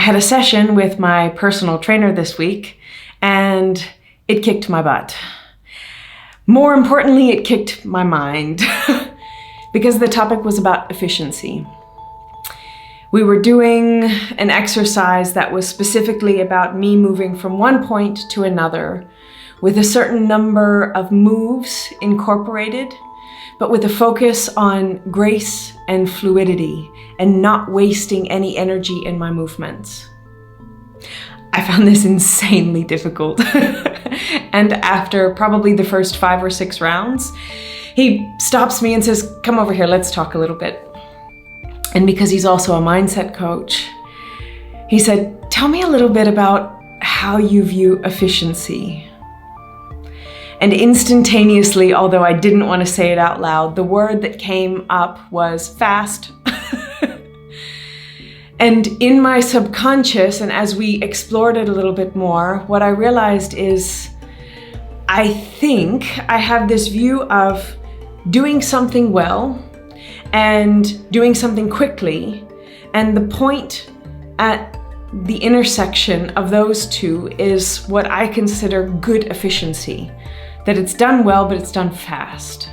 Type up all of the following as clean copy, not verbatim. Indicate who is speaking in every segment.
Speaker 1: had a session with my personal trainer this week, and it kicked my butt. More importantly, it kicked my mind because the topic was about efficiency. We were doing an exercise that was specifically about me moving from one point to another with a certain number of moves incorporated, but with a focus on grace and fluidity and not wasting any energy in my movements. I found this insanely difficult. And after probably the first 5 or 6 rounds, he stops me and says, "Come over here, let's talk a little bit." And because he's also a mindset coach, he said, "Tell me a little bit about how you view efficiency." And instantaneously, although I didn't want to say it out loud, the word that came up was fast. And in my subconscious, and as we explored it a little bit more, what I realized is I think I have this view of doing something well and doing something quickly, and the point at the intersection of those two is what I consider good efficiency. That it's done well, but it's done fast.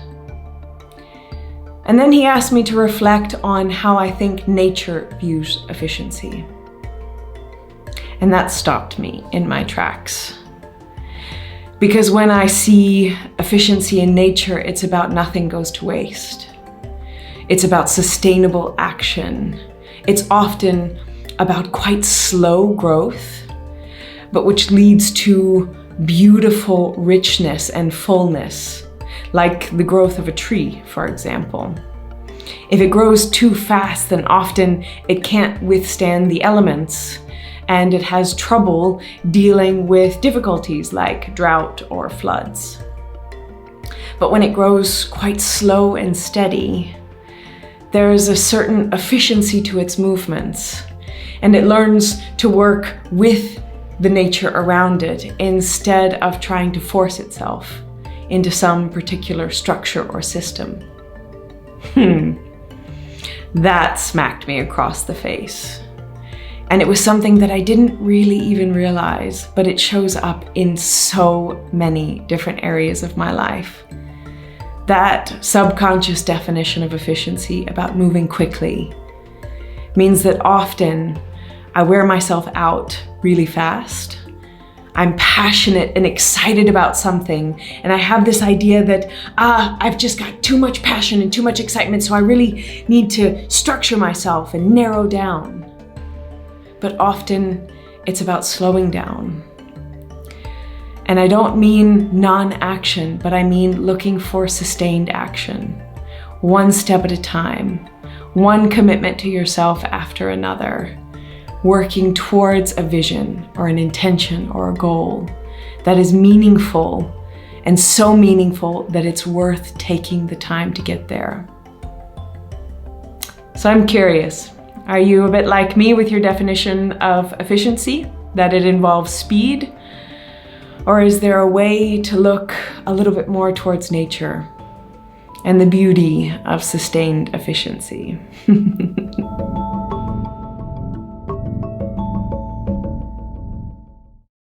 Speaker 1: And then he asked me to reflect on how I think nature views efficiency. And that stopped me in my tracks. Because when I see efficiency in nature, it's about nothing goes to waste. It's about sustainable action. It's often about quite slow growth, but which leads to beautiful richness and fullness, like the growth of a tree, for example. If it grows too fast, then often it can't withstand the elements, and it has trouble dealing with difficulties like drought or floods. But when it grows quite slow and steady, there is a certain efficiency to its movements, and it learns to work with the nature around it instead of trying to force itself into some particular structure or system. That smacked me across the face. And it was something that I didn't really even realize, but it shows up in so many different areas of my life. That subconscious definition of efficiency about moving quickly means that often I wear myself out really fast. I'm passionate and excited about something, and I have this idea that, I've just got too much passion and too much excitement, so I really need to structure myself and narrow down. But often it's about slowing down. And I don't mean non-action, but I mean looking for sustained action, one step at a time, one commitment to yourself after another, working towards a vision or an intention or a goal that is meaningful, and so meaningful that it's worth taking the time to get there. So I'm curious, are you a bit like me with your definition of efficiency, that it involves speed? Or is there a way to look a little bit more towards nature and the beauty of sustained efficiency?